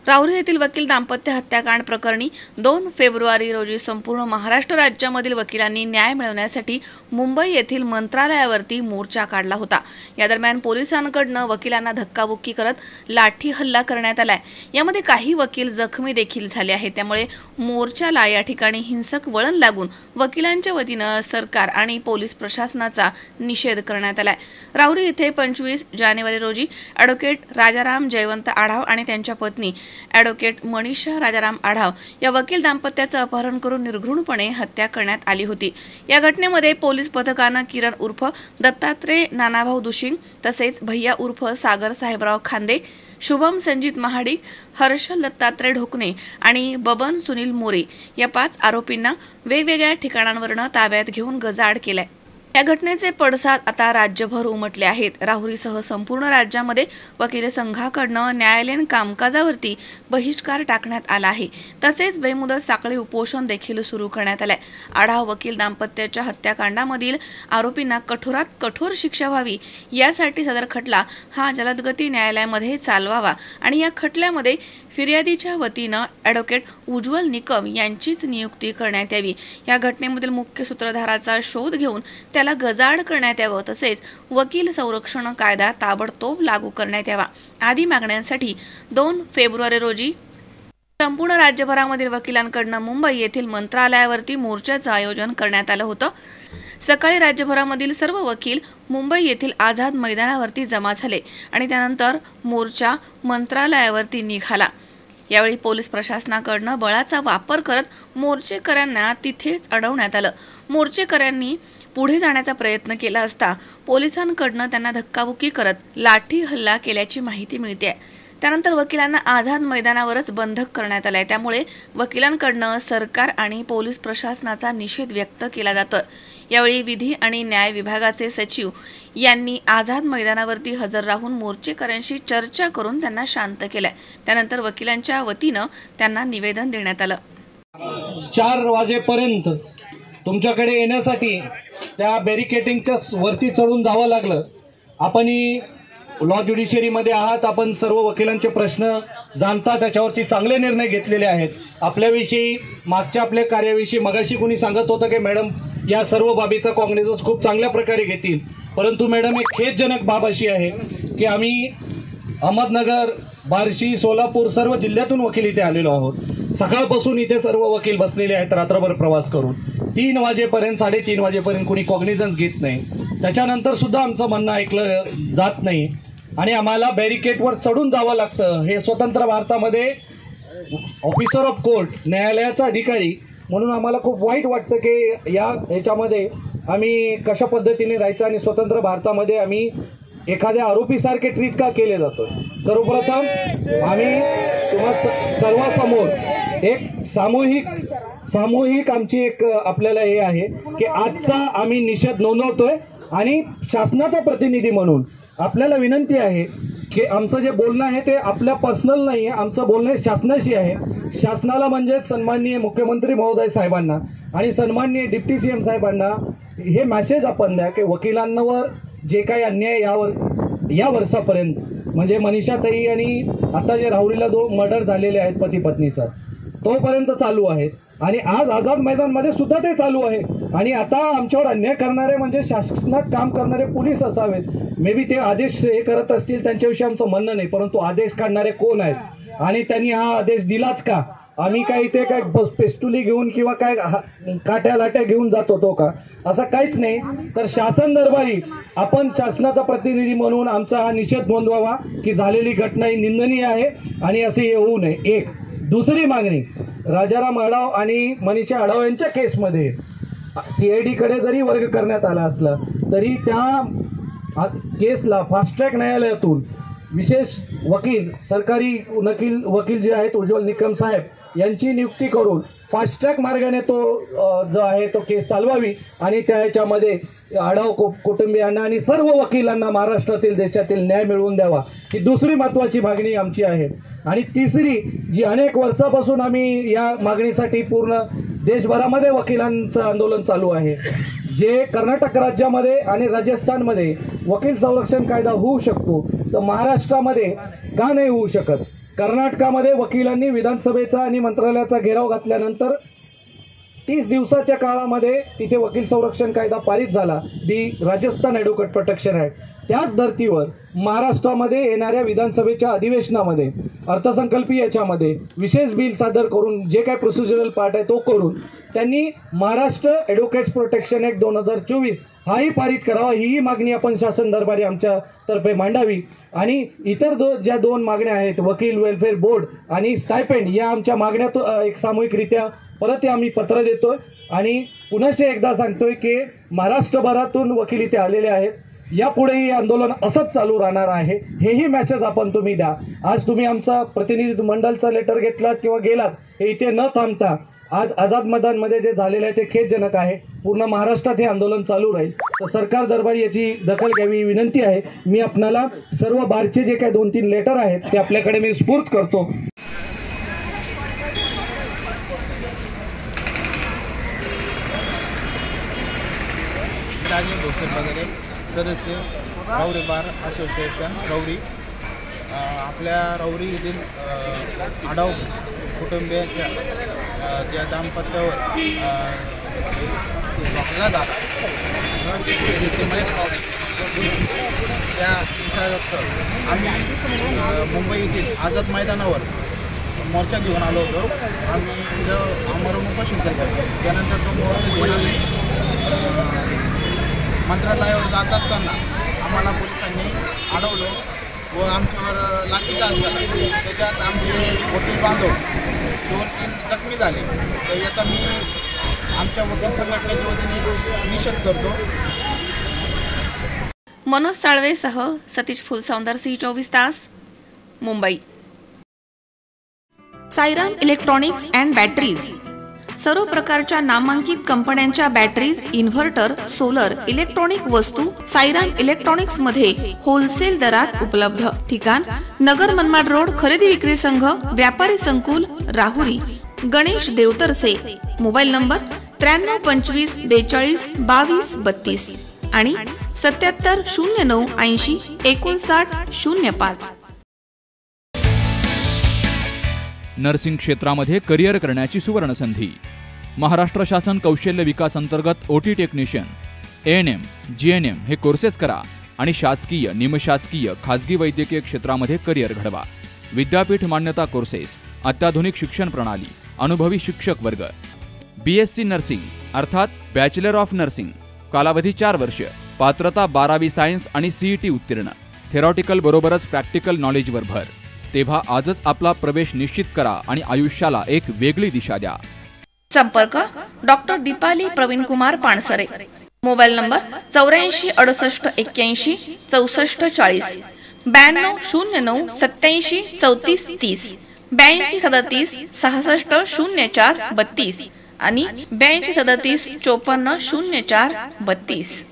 राहुरी येथील वकील दाम्पत्य हत्याकांड प्रकरणी 2 फेब्रुवारी रोजी संपूर्ण महाराष्ट्र राज्यामधील वकिलांनी न्याय मिळवण्यासाठी मुंबई येथील मंत्रालयावरती मोर्चा काढला होता। या दरम्यान पोलिसांकडून वकिलांना धक्काबुक्की करत लाठी हल्ला करण्यात आलाय। यामध्ये काही वकील जखमी देखील झाले आहेत। त्यामुळे मोर्चाला या ठिकाणी हिंसक वळण लागून वकिलांच्या वतीने सरकार आणि पोलीस प्रशासनाचा निषेध करण्यात आलाय। राहुरी येथे 25 जानेवारी रोजी ॲडव्होकेट राजाराम जयवंत आढाव आणि त्यांच्या पत्नी ॲडव्होकेट मनीषा राजाराम आढाव या वकील दाम्पत्याचं अपहरण करून निर्घृणपणे हत्या करण्यात आली होती। या घटनेमध्ये पोलीस पथकाने किरण उर्फ दत्तात्रय नानाभाऊ दुशिंग तसेच भैया उर्फ सागर साहेबराव खांदे, शुभम संजित महाडिक, हर्षल दत्तात्रय ढोकणे आणि बबन सुनील मोरे या 5 आरोपींना वेगवेगळ्या ठिकाणांवरून ताब्यात घेऊन गजाआड केलाय। या घटनेचे पडसाद आता राज्यभर उमटले आहेत। राहुरीसह संपूर्ण राज्यामध्ये वकील संघाकडून न्यायालयीन कामकाजावरती बहिष्कार टाकण्यात आला आहे। तसेच बेमुदत साखळी उपोषण देखील सुरू करण्यात आले। आढाव वकील दाम्पत्याच्या हत्याकांडामधील आरोपींना कठोरात कठोर शिक्षा व्हावी यासाठी सदर खटला हा जलदगती न्यायालयामध्ये चालवावा आणि या खटल्यामध्ये फिर्यादीच्या वतीने ॲडव्होकेट उज्ज्वल निकम यांचीच नियुक्ती करण्यात यावी। या घटनेमधील मुख्य सूत्रधाराचा शोध घेऊन त्याला गजाआड करण्यात यावं तसेच वकील संरक्षण कायदा ताबडतोब लागू करण्यात यावा आदी मागण्यांसाठी 2 फेब्रुवारी रोजी संपूर्ण राज्यभरामधील वकिलांकडून मुंबई येथील मंत्रालयावरती मोर्चाचं आयोजन करण्यात आलं होतं। सकाळी राज्यभरामधील सर्व वकील मुंबई येथील आझाद मैदानावरती जमा झाले आणि त्यानंतर मोर्चा मंत्रालयावरती निघाला। यावेळी पोलीस प्रशासनाकडून बळाचा वापर करत मोर्चेकऱ्यांना तिथेच अडवण्यात आलं। मोर्चेकऱ्यांनी पुढे जाण्याचा प्रयत्न केला असता पोलिसांकडून त्यांना धक्काबुक्की करत लाठी हल्ला केल्याची माहिती मिळते। त्यानंतर वकिलांना आझाद मैदानावरच बंधक करण्यात आले। त्यामुळे वकिलांकडून सरकार आणि पोलीस प्रशासनाचा निषेध व्यक्त केला जातोय। यावेळी विधी आणि न्याय विभागाचे सचिव यांनी आझाद मैदानावरती हजर राहून मोर्चेकऱ्यांशी चर्चा करून त्यांना शांत केले। त्यानंतर वकिलांच्या वतीने त्यांना निवेदन देण्यात आलं। 4 वाजेपर्यंत तुमच्याकडे येण्यासाठी त्या बॅरिकेडिंगच्या वरती चढून जावं लागलं। आपण लॉ ज्युडिशरी मध्ये आहात, आपण सर्व वकिलांचे प्रश्न जाणता, त्याच्यावरती चांगले निर्णय घेतलेले आहेत। आपल्याविषयी मागच्या आपल्या कार्याविषयी मगाशी कोणी सांगत होतं की मॅडम या सर्व बाबीचा काँग्रेस खूप चांगल्या प्रकारे घेतील, परंतु मॅडम एक खेदजनक बाब अशी आहे की आम्ही अहमदनगर, बार्शी, सोलापूर सर्व जिल्ह्यातून वकील इथे आलेलो आहोत। सकाळपासून इथे सर्व वकील बसलेले आहेत रात्रभर प्रवास करून। 3 वाजेपर्यंत 3:30 वाजेपर्यंत कोणी कॉग्निझन्स घेत नाही। त्याच्यानंतर सुद्धा आमचं म्हणणं ऐकलं जात नाही आणि आम्हाला बॅरिकेडवर चढून जावं लागतं। हे स्वतंत्र भारतामध्ये ऑफिसर ऑफ कोर्ट, न्यायालयाचा अधिकारी म्हणून आम्हाला खूप वाईट वाटतं की याच्यामध्ये आम्ही कशा पद्धतीने राहायचं आणि स्वतंत्र भारतामध्ये आम्ही एखाद्या आरोपीसारखे ट्रीट का केले जातो। सर्वप्रथम आम्ही तुम्हा सर्वांसमोर एक सामूहिक आमची एक आपल्याला हे आहे की आजचा आम्ही निषेध नोंदवतोय आणि शासनाचा प्रतिनिधी म्हणून आपल्याला विनंती आहे की आमचं जे बोलणं आहे ते आपल्या पर्सनल नाही आहे, आमचं बोलणं शासनाशी आहे। शासनाला म्हणजे सन्माननीय मुख्यमंत्री महोदय साहेबांना आणि सन्माननीय डिप्टी सीएम साहेबांना हे मेसेज आपण द्या की वकिलांवर जे काही अन्याय या वर्षापर्यंत म्हणजे मनीषाताई आणि आता जे राहुरीला 2 मर्डर झालेले आहेत पती पत्नीचा तोपर्यंत चालू आहेत आणि आज आझाद मैदानमध्ये सुद्धा ते चालू आहे। आणि आता आमच्यावर अन्याय करणारे म्हणजे शासनात काम करणारे पोलीस असावेत। मे बी ते आदेश हे करत असतील, त्यांच्याविषयी आमचं म्हणणं नाही, परंतु आदेश काढणारे कोण आहेत आणि त्यांनी हा आदेश दिलाच का? आम्ही काय इथे काय पेस्टुली घेऊन किंवा काय काट्या लाट्या घेऊन जात होतो का? असं काहीच नाही। तर शासन दरबारी आपण शासनाचा प्रतिनिधी म्हणून आमचा हा निषेध नोंदवावा की झालेली घटना ही निंदनीय आहे आणि असे होऊ नये। एक दुसरी मागणी, राजाराम आढाव आणि मनीषा आढाव यांच्या केसमध्ये CID कडे जरी वर्ग करण्यात आला असला तरी त्या केसला फास्ट ट्रॅक न्यायालयातून विशेष वकील, सरकारी वकील जे आहेत उज्ज्वल निकम साहेब यांची नियुक्ती करून फास्ट ट्रॅक मार्गाने तो जो आहे तो केस चालवावी आणि त्याच्यामध्ये आढाव कुटुंबियांना आणि सर्व वकिलांना महाराष्ट्रातील देशातील न्याय मिळवून द्यावा ही दुसरी महत्त्वाची मागणी आमची आहे। आणि तिसरी जी अनेक वर्षापासून आम्ही या मागणीसाठी पूर्ण देशभरामध्ये वकिलांचं आंदोलन चालू आहे, जे कर्नाटक राज्यामध्ये आणि राजस्थानमध्ये वकील संरक्षण कायदा होऊ शकतो तर महाराष्ट्रामध्ये का नाही होऊ शकत? कर्नाटकामध्ये वकिलांनी विधानसभेचा आणि मंत्रालयाचा घेराव घातल्यानंतर 30 दिवसाच्या काळामध्ये तिथे वकील संरक्षण कायदा पारित झाला, दी राजस्थान ॲडव्होकेट प्रोटेक्शन ॲक्ट. त्याच धर्तीवर महाराष्ट्रामध्ये येणाऱ्या विधानसभेच्या अधिवेशनामध्ये अर्थसंकल्पीय याच्यामध्ये विशेष बिल सादर करून जे काय प्रोसिजरल पार्ट आहे तो करून त्यांनी महाराष्ट्र ॲडव्होकेट्स प्रोटेक्शन ॲक्ट 2024 हाही पारित करावा, ही मागणी आपण शासन दरबारी आमच्या तर्फे मांडावी. आणि इतर ज्या 2 मागण्या आहेत, वकील वेलफेअर बोर्ड आणि स्टायपेंड, या आमच्या मागण्या एक सामूहिकरित्या परत आम्ही पत्र देतोय. आणि पुनश्च एकदा सांगतोय की महाराष्ट्रभरातून वकील इथे आलेले आहेत, यापुढेही आंदोलन असंच चालू राहणार आहे, हेही मेसेज आपण तुम्ही द्या. आज तुम्ही आमचा प्रतिनिधी मंडळचा लेटर घेतलात किंवा गेलात, हे इथे न थांबता आज आझाद मैदानमध्ये जे झालेलं आहे ते खेदजनक आहे. पूर्ण महाराष्ट्रात हे आंदोलन चालू राहील, तर सरकार दरबारी याची दखल घ्यावी ही विनंती आहे. मी आपणाला सर्व बारचे जे काही 2-3 लेटर आहेत ते आपल्याकडे मी स्फूर्त करतो. राजेंद्र भोसले वगैरे सदस्य रौरी बार असोसिएशन रौरी. आपल्या रौरी येथील आढाव कुटुंबियाच्या ज्या दाम्पत्यावर घटना झाला त्या विषयार्थ आम्ही मुंबई येथील आझाद मैदानावर मोर्चा घेऊन आलो होतो. आम्ही तिथं आमरण उपोषण केलं. त्यानंतर तो मोर्चा घेऊन आम्ही मंत्रालयावर जात असताना आम्हाला पोलिसांनी अडवलं व आमच्यावर लाठीचार्ज झाला. त्याच्यात आमचे वकील बांधव 2-3 जखमी झाले. तर याचा मी आमच्या वकील संघटनेच्या वतीने निषेध करतो. मनोज साळवेसह सतीश फुलसौंदर, C24 तास, Mumbai. Sairam electronics and batteries, सर्व प्रकारच्या नामांकित कंपन्यांच्या बॅटरीज, इन्व्हर्टर, सोलर, इलेक्ट्रॉनिक वस्तू साईराम इलेक्ट्रॉनिक्स मध्ये होलसेल दरात उपलब्ध. ठिकाण नगर मनमाड रोड, खरेदी विक्री संघ, व्यापारी संकुल, राहुरी. गणेश देवतरसे. मोबाईल नंबर 93 25 42 22 32 आणि 77 09 80 59 05. नर्सिंग क्षेत्रामध्ये करिअर करण्याची सुवर्ण संधी. महाराष्ट्र शासन कौशल्य विकास अंतर्गत OT टेक्निशियन, ANM, GNM हे कोर्सेस करा आणि शासकीय, निमशासकीय, खाजगी वैद्यकीय क्षेत्रामध्ये करिअर घडवा. विद्यापीठ मान्यता कोर्सेस, अत्याधुनिक शिक्षण प्रणाली, अनुभवी शिक्षक वर्ग. BSc नर्सिंग अर्थात बॅचलर ऑफ नर्सिंग, कालावधी 4 वर्ष, पात्रता 12वी सायन्स आणि CET उत्तीर्ण. थेरॉटिकल बरोबरच प्रॅक्टिकल नॉलेजवर भर. तेव्हा आजच आपला प्रवेश निश्चित करा आणि आयुष्याला एक वेगळी दिशा द्या. संपर्क doctor Deepali Praveen Kumar Pansare. Mobile number 84 68 81 64 40, 92 09 87 34 30, 82 37 66 04 32 आणि 82 37 54 04 32.